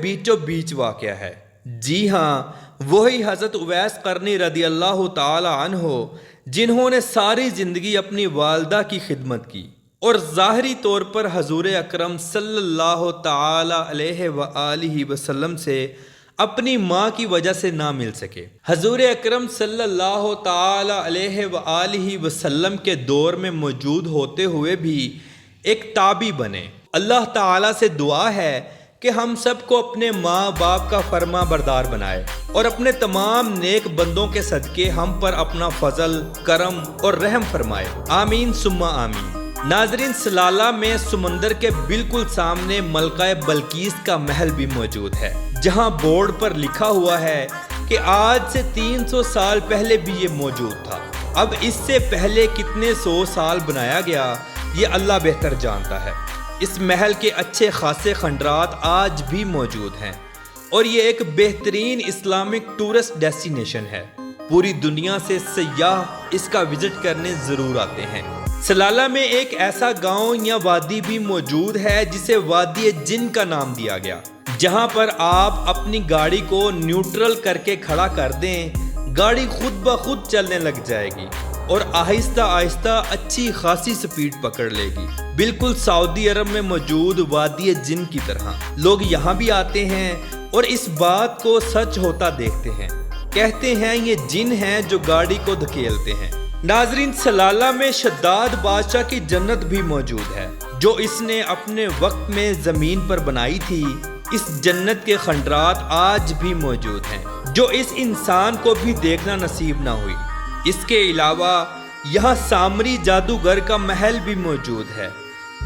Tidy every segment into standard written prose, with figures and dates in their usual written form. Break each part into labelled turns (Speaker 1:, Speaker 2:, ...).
Speaker 1: بیچوں بیچ واقع ہے۔ جی ہاں، وہی حضرت اویس قرنی رضی اللہ تعالی عنہ جنہوں نے ساری زندگی اپنی والدہ کی خدمت کی اور ظاہری طور پر حضور اکرم صلی اللہ تعالی علیہ وآلہ وسلم سے اپنی ماں کی وجہ سے نہ مل سکے۔ حضور اکرم صلی اللہ تعالی علیہ وآلہ وسلم کے دور میں موجود ہوتے ہوئے بھی ایک تابعی بنے۔ اللہ تعالیٰ سے دعا ہے کہ ہم سب کو اپنے ماں باپ کا فرما بردار بنائے اور اپنے تمام نیک بندوں کے صدقے ہم پر اپنا فضل، کرم اور رحم فرمائے۔ آمین ثم آمین۔ ناظرین، سلالہ میں سمندر کے بالکل سامنے ملکہ بلقیس کا محل بھی موجود ہے، جہاں بورڈ پر لکھا ہوا ہے کہ آج سے 300 سال پہلے بھی یہ موجود تھا۔ اب اس سے پہلے کتنے 100 سال بنایا گیا یہ اللہ بہتر جانتا ہے۔ اس محل کے اچھے خاصے کھنڈرات آج بھی موجود ہیں اور یہ ایک بہترین اسلامک ٹورسٹ ڈیسٹینیشن ہے۔ پوری دنیا سے سیاح اس کا وزٹ کرنے ضرور آتے ہیں۔ سلالہ میں ایک ایسا گاؤں یا وادی بھی موجود ہے جسے وادی جن کا نام دیا گیا، جہاں پر آپ اپنی گاڑی کو نیوٹرل کر کے کھڑا کر دیں، گاڑی خود بخود چلنے لگ جائے گی اور آہستہ آہستہ اچھی خاصی سپیڈ پکڑ لے گی، بالکل سعودی عرب میں موجود وادی جن کی طرح۔ لوگ یہاں بھی آتے ہیں اور اس بات کو سچ ہوتا دیکھتے ہیں، کہتے ہیں یہ جن ہیں جو گاڑی کو دھکیلتے ہیں۔ ناظرین، سلالہ میں شداد بادشاہ کی جنت بھی موجود ہے جو اس نے اپنے وقت میں زمین پر بنائی تھی۔ اس جنت کے کھنڈرات آج بھی موجود ہیں جو اس انسان کو بھی دیکھنا نصیب نہ ہوئی۔ اس کے علاوہ یہاں سامری جادوگر کا محل بھی موجود ہے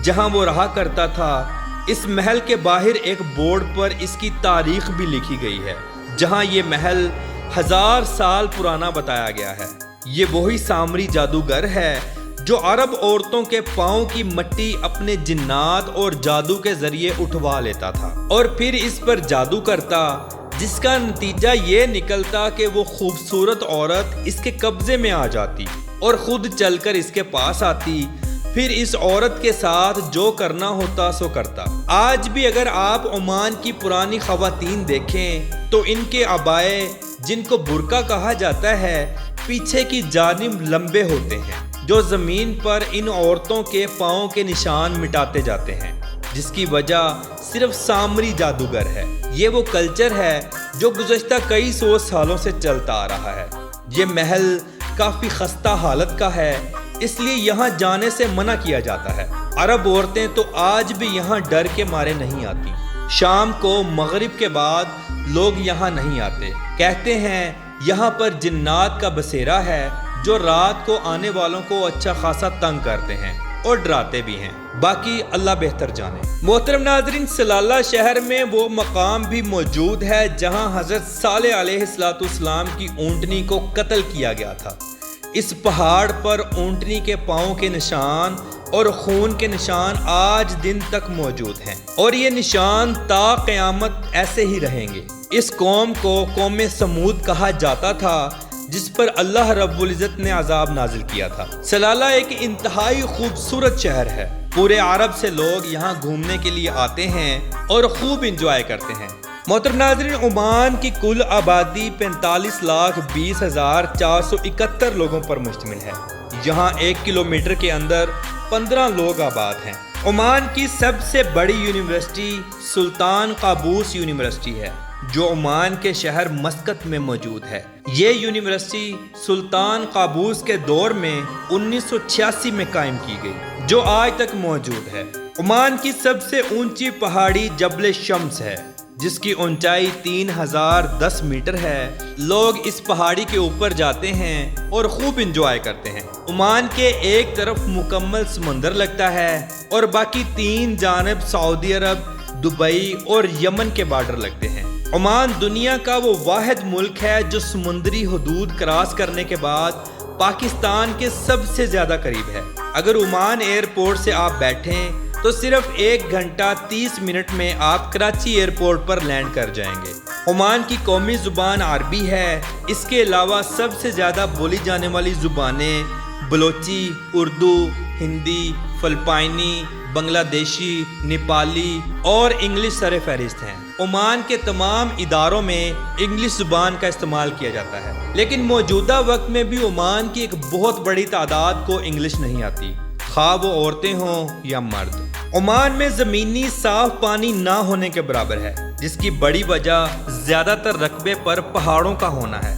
Speaker 1: جہاں وہ رہا کرتا تھا۔ اس محل کے باہر ایک بورڈ پر اس کی تاریخ بھی لکھی گئی ہے، جہاں یہ محل 1000 سال پرانا بتایا گیا ہے۔ یہ وہی سامری جادوگر ہے جو عرب عورتوں کے پاؤں کی مٹی اپنے جنات اور جادو کے ذریعے اٹھوا لیتا تھا اور پھر اس پر جادو کرتا، جس کا نتیجہ یہ نکلتا کہ وہ خوبصورت عورت اس کے قبضے میں آ جاتی اور خود چل کر اس کے پاس آتی، پھر اس عورت کے ساتھ جو کرنا ہوتا سو کرتا۔ آج بھی اگر آپ عمان کی پرانی خواتین دیکھیں تو ان کے عبائے، جن کو برقع کہا جاتا ہے، پیچھے کی جانب لمبے ہوتے ہیں، جو زمین پر ان عورتوں کے پاؤں کے نشان مٹاتے جاتے ہیں، جس کی وجہ صرف سامری جادوگر ہے۔ یہ وہ کلچر ہے جو گزشتہ کئی 100 سالوں سے چلتا آ رہا ہے۔ یہ محل کافی خستہ حالت کا ہے، اس لیے یہاں جانے سے منع کیا جاتا ہے۔ عرب عورتیں تو آج بھی یہاں ڈر کے مارے نہیں آتی۔ شام کو مغرب کے بعد لوگ یہاں نہیں آتے، کہتے ہیں یہاں پر جنات کا بسیرا ہے جو رات کو آنے والوں کو اچھا خاصا تنگ کرتے ہیں اور ڈراتے بھی ہیں، باقی اللہ بہتر جانے۔ محترم ناظرین، سلالہ شہر میں وہ مقام بھی موجود ہے جہاں حضرت صالح علیہ السلام کی اونٹنی کو قتل کیا گیا تھا۔ اس پہاڑ پر اونٹنی کے پاؤں کے نشان اور خون کے نشان آج دن تک موجود ہیں اور یہ نشان تا قیامت ایسے ہی رہیں گے۔ اس قوم کو قوم سمود کہا جاتا تھا جس پر اللہ رب العزت نے عذاب نازل کیا تھا۔ سلالہ ایک انتہائی خوبصورت شہر ہے، پورے عرب سے لوگ یہاں گھومنے کے لیے آتے ہیں اور خوب انجوائے کرتے ہیں۔ محترم ناظرین، عمان کی کل آبادی 45,20,471 لوگوں پر مشتمل ہے۔ یہاں 1 کلومیٹر کے اندر 15 لوگ آباد ہیں۔ عمان کی سب سے بڑی یونیورسٹی سلطان قابوس یونیورسٹی ہے جو عمان کے شہر مسقط میں موجود ہے۔ یہ یونیورسٹی سلطان قابوس کے دور میں 1986 میں قائم کی گئی، جو آج تک موجود ہے۔ عمان کی سب سے اونچی پہاڑی جبل شمس ہے، جس کی اونچائی 3010 میٹر ہے۔ لوگ اس پہاڑی کے اوپر جاتے ہیں اور خوب انجوائے کرتے ہیں۔ عمان کے ایک طرف مکمل سمندر لگتا ہے اور باقی 3 جانب سعودی عرب، دبئی اور یمن کے بارڈر لگتے ہیں۔ عمان دنیا کا وہ واحد ملک ہے جو سمندری حدود کراس کرنے کے بعد پاکستان کے سب سے زیادہ قریب ہے۔ اگر عمان ایئرپورٹ سے آپ بیٹھیں تو صرف 1 گھنٹہ 30 منٹ میں آپ کراچی ایئرپورٹ پر لینڈ کر جائیں گے۔ عمان کی قومی زبان عربی ہے۔ اس کے علاوہ سب سے زیادہ بولی جانے والی زبانیں بلوچی، اردو، ہندی، فلپائنی، بنگلہ دیشی، نیپالی اور انگلش سر فہرست ہیں۔ عمان کے تمام اداروں میں انگلش زبان کا استعمال کیا جاتا ہے، لیکن موجودہ وقت میں بھی عمان کی ایک بہت بڑی تعداد کو انگلش نہیں آتی، خواہ وہ عورتیں ہوں یا مرد۔ عمان میں زمینی صاف پانی نہ ہونے کے برابر ہے، جس کی بڑی وجہ زیادہ تر رقبے پر پہاڑوں کا ہونا ہے۔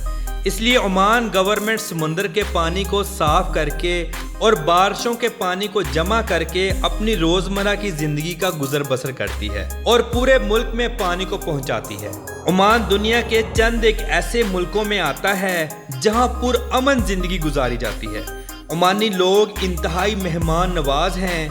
Speaker 1: اس لیے عمان گورنمنٹ سمندر کے پانی کو صاف کر کے اور بارشوں کے پانی کو جمع کر کے اپنی روزمرہ کی زندگی کا گزر بسر کرتی ہے اور پورے ملک میں پانی کو پہنچاتی ہے۔ عمان دنیا کے چند ایک ایسے ملکوں میں آتا ہے جہاں پرامن زندگی گزاری جاتی ہے۔ عمانی لوگ انتہائی مہمان نواز ہیں،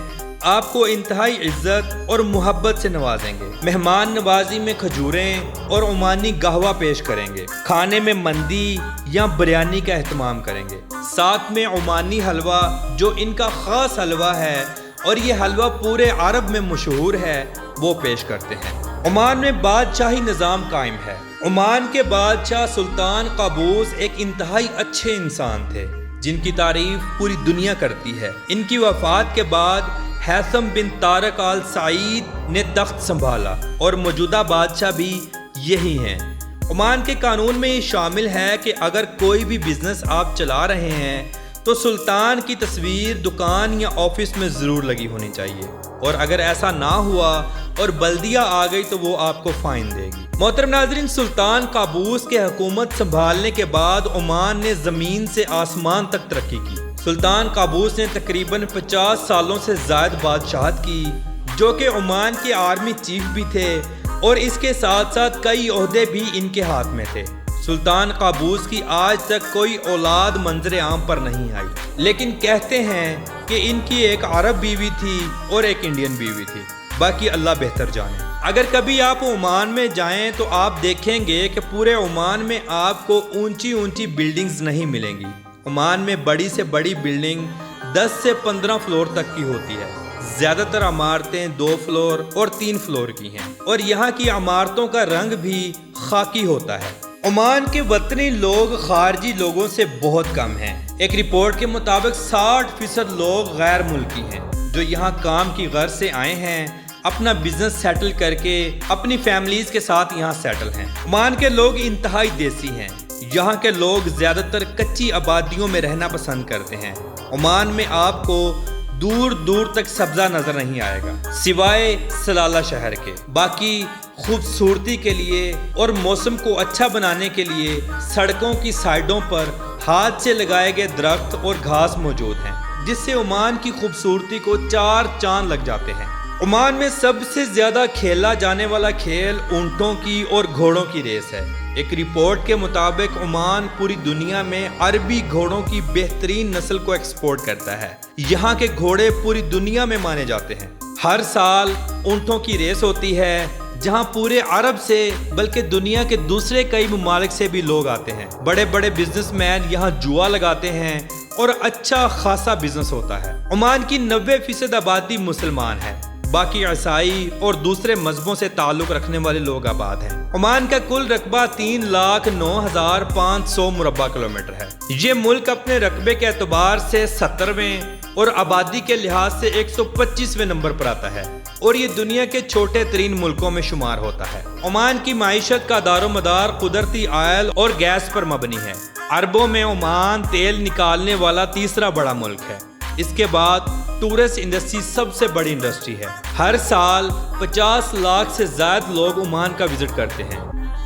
Speaker 1: آپ کو انتہائی عزت اور محبت سے نوازیں گے۔ مہمان نوازی میں کھجوریں اور عمانی قہوہ پیش کریں گے، کھانے میں مندی یا بریانی کا اہتمام کریں گے، ساتھ میں عمانی حلوہ جو ان کا خاص حلوہ ہے اور یہ حلوہ پورے عرب میں مشہور ہے، وہ پیش کرتے ہیں۔ عمان میں بادشاہی نظام قائم ہے۔ عمان کے بادشاہ سلطان قابوس ایک انتہائی اچھے انسان تھے جن کی تعریف پوری دنیا کرتی ہے۔ ان کی وفات کے بعد ہیثم بن طارق آل سعید نے تخت سنبھالا اور موجودہ بادشاہ بھی یہی ہیں۔ عمان کے قانون میں یہ شامل ہے کہ اگر کوئی بھی بزنس آپ چلا رہے ہیں تو سلطان کی تصویر دکان یا آفس میں ضرور لگی ہونی چاہیے، اور اگر ایسا نہ ہوا اور بلدیہ آ گئی تو وہ آپ کو فائن دے گی۔ محترم ناظرین، سلطان قابوس کے حکومت سنبھالنے کے بعد عمان نے زمین سے آسمان تک ترقی کی۔ سلطان قابوس نے تقریباً 50 سالوں سے زائد بادشاہت کی، جو کہ عمان کے آرمی چیف بھی تھے، اور اس کے ساتھ ساتھ کئی عہدے بھی ان کے ہاتھ میں تھے۔ سلطان قابوس کی آج تک کوئی اولاد منظر عام پر نہیں آئی، لیکن کہتے ہیں کہ ان کی ایک عرب بیوی تھی اور ایک انڈین بیوی تھی، باقی اللہ بہتر جانے۔ اگر کبھی آپ عمان میں جائیں تو آپ دیکھیں گے کہ پورے عمان میں آپ کو اونچی اونچی بلڈنگز نہیں ملیں گی۔ عمان میں بڑی سے بڑی بلڈنگ 10 سے 15 فلور تک کی ہوتی ہے۔ زیادہ تر عمارتیں 2 فلور اور 3 فلور کی ہیں، اور یہاں کی عمارتوں کا رنگ بھی خاکی ہوتا ہے۔ عمان کے وطنی لوگ خارجی لوگوں سے بہت کم ہیں۔ ایک رپورٹ کے مطابق 60% لوگ غیر ملکی ہیں جو یہاں کام کی غرض سے آئے ہیں، اپنا بزنس سیٹل کر کے اپنی فیملیز کے ساتھ یہاں سیٹل ہیں۔ عمان کے لوگ انتہائی دیسی ہیں۔ یہاں کے لوگ زیادہ تر کچی آبادیوں میں رہنا پسند کرتے ہیں۔ عمان میں آپ کو دور دور تک سبزہ نظر نہیں آئے گا سوائے سلالہ شہر کے۔ باقی خوبصورتی کے لیے اور موسم کو اچھا بنانے کے لیے سڑکوں کی سائڈوں پر ہاتھ سے لگائے گئے درخت اور گھاس موجود ہیں، جس سے عمان کی خوبصورتی کو 4 چاند لگ جاتے ہیں۔ عمان میں سب سے زیادہ کھیلا جانے والا کھیل اونٹوں کی اور گھوڑوں کی ریس ہے۔ ایک رپورٹ کے مطابق عمان پوری دنیا میں عربی گھوڑوں کی بہترین نسل کو ایکسپورٹ کرتا ہے۔ یہاں کے گھوڑے پوری دنیا میں مانے جاتے ہیں۔ ہر سال اونٹوں کی ریس ہوتی ہے جہاں پورے عرب سے بلکہ دنیا کے دوسرے کئی ممالک سے بھی لوگ آتے ہیں۔ بڑے بڑے بزنس مین یہاں جوا لگاتے ہیں اور اچھا خاصا بزنس ہوتا ہے۔ عمان کی 90% آبادی مسلمان ہے، باقی عیسائی اور دوسرے مذہبوں سے تعلق رکھنے والے لوگ آباد ہیں۔ عمان کا کل رقبہ 3,09,500 مربع کلومیٹر ہے۔ یہ ملک اپنے رقبے کے اعتبار سے 70ویں اور آبادی کے لحاظ سے 125ویں نمبر پر آتا ہے، اور یہ دنیا کے چھوٹے ترین ملکوں میں شمار ہوتا ہے۔ عمان کی معیشت کا دار و مدار قدرتی آئل اور گیس پر مبنی ہے۔ عربوں میں عمان تیل نکالنے والا تیسرا بڑا ملک ہے۔ اس کے بعد ٹورسٹ انڈسٹری سب سے بڑی انڈسٹری ہے۔ ہر سال 50 لاکھ سے زائد لوگ عمان کا وزٹ کرتے ہیں۔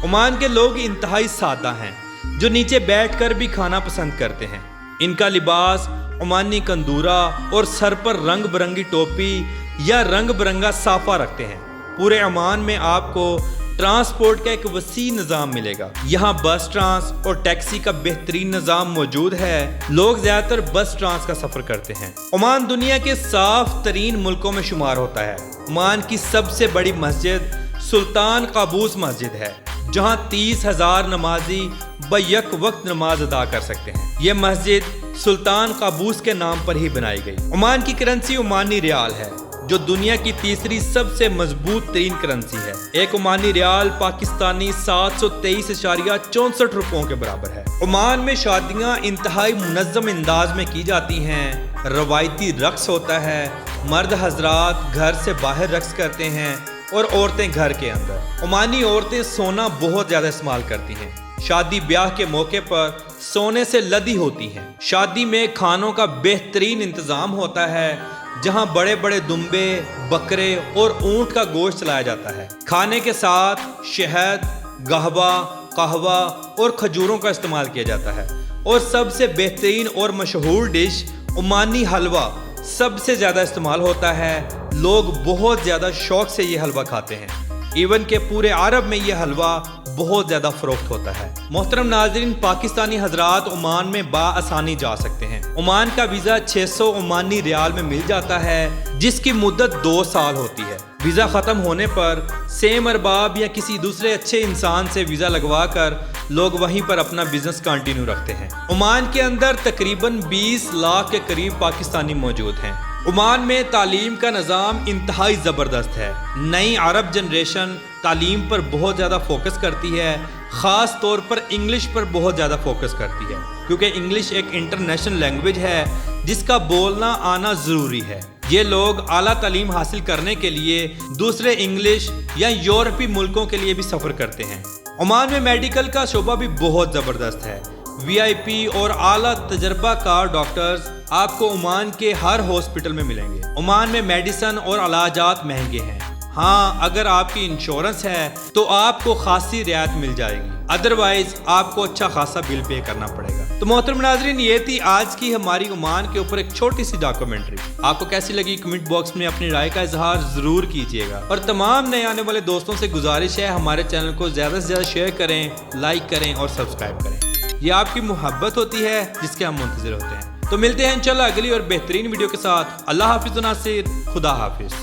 Speaker 1: عمان کے لوگ انتہائی سادہ ہیں، جو نیچے بیٹھ کر بھی کھانا پسند کرتے ہیں۔ ان کا لباس عمانی کندورہ اور سر پر رنگ برنگی ٹوپی یا رنگ برنگا صافہ رکھتے ہیں۔ پورے عمان میں آپ کو ٹرانسپورٹ کا ایک وسیع نظام ملے گا۔ یہاں بس ٹرانس اور ٹیکسی کا بہترین نظام موجود ہے۔ لوگ زیادہ تر بس ٹرانس کا سفر کرتے ہیں۔ عمان دنیا کے صاف ترین ملکوں میں شمار ہوتا ہے۔ عمان کی سب سے بڑی مسجد سلطان قابوس مسجد ہے، جہاں 30,000 نمازی بیک وقت نماز ادا کر سکتے ہیں۔ یہ مسجد سلطان قابوس کے نام پر ہی بنائی گئی۔ عمان کی کرنسی عمانی ریال ہے، جو دنیا کی تیسری سب سے مضبوط ترین کرنسی ہے۔ ایک عمانی ریال پاکستانی 723.64 روپوں کے برابر ہے۔ عمان میں شادیاں انتہائی منظم انداز میں کی جاتی ہیں، روایتی رقص ہوتا ہے مرد حضرات گھر سے باہر رقص کرتے ہیں اور عورتیں گھر کے اندر۔ عمانی عورتیں سونا بہت زیادہ استعمال کرتی ہیں، شادی بیاہ کے موقع پر سونے سے لدی ہوتی ہیں۔ شادی میں کھانوں کا بہترین انتظام ہوتا ہے، جہاں بڑے بڑے دمبے، بکرے اور اونٹ کا گوشت چلایا جاتا ہے۔ کھانے کے ساتھ شہد، قہوہ اور کھجوروں کا استعمال کیا جاتا ہے، اور سب سے بہترین اور مشہور ڈش عمانی حلوہ سب سے زیادہ استعمال ہوتا ہے۔ لوگ بہت زیادہ شوق سے یہ حلوہ کھاتے ہیں، ایون کہ پورے عرب میں یہ حلوہ بہت زیادہ فروخت ہوتا ہے۔ محترم ناظرین، پاکستانی حضرات عمان میں بآسانی جا سکتے ہیں۔ عمان کا ویزا 600 عمانی ریال میں مل جاتا ہے، جس کی مدت 2 سال ہوتی ہے۔ ویزا ختم ہونے پر سیم ارباب یا کسی دوسرے اچھے انسان سے ویزا لگوا کر لوگ وہیں پر اپنا بزنس کنٹینیو رکھتے ہیں۔ عمان کے اندر تقریباً 20 لاکھ کے قریب پاکستانی موجود ہیں۔ عمان میں تعلیم کا نظام انتہائی زبردست ہے۔ نئی عرب جنریشن تعلیم پر بہت زیادہ فوکس کرتی ہے، خاص طور پر انگلش پر بہت زیادہ فوکس کرتی ہے، کیونکہ انگلش ایک انٹرنیشنل لینگویج ہے جس کا بولنا آنا ضروری ہے۔ یہ لوگ اعلیٰ تعلیم حاصل کرنے کے لیے دوسرے انگلش یا یورپی ملکوں کے لیے بھی سفر کرتے ہیں۔ عمان میں میڈیکل کا شعبہ بھی بہت زبردست ہے۔ VIP اور اعلیٰ تجربہ کار ڈاکٹرز آپ کو عمان کے ہر ہاسپٹل میں ملیں گے۔ عمان میں میڈیسن اور علاجات مہنگے ہیں، ہاں اگر آپ کی انشورنس ہے تو آپ کو خاصی رعایت مل جائے گی، ادروائز آپ کو اچھا خاصا بل پے کرنا پڑے گا۔ تو محترم ناظرین، یہ تھی آج کی ہماری عمان کے اوپر ایک چھوٹی سی ڈاکومنٹری۔ آپ کو کیسی لگی کمنٹ باکس میں اپنی رائے کا اظہار ضرور کیجیے گا، اور تمام نئے آنے والے دوستوں سے گزارش ہے ہمارے چینل کو زیادہ سے زیادہ شیئر کریں، لائک کریں اور سبسکرائب کریں۔ یہ آپ کی محبت ہوتی ہے جس کے ہم منتظر ہوتے ہیں۔ تو ملتے ہیں انشاءاللہ اگلی اور بہترین ویڈیو کے ساتھ۔ اللہ حافظ ناصر، خدا حافظ۔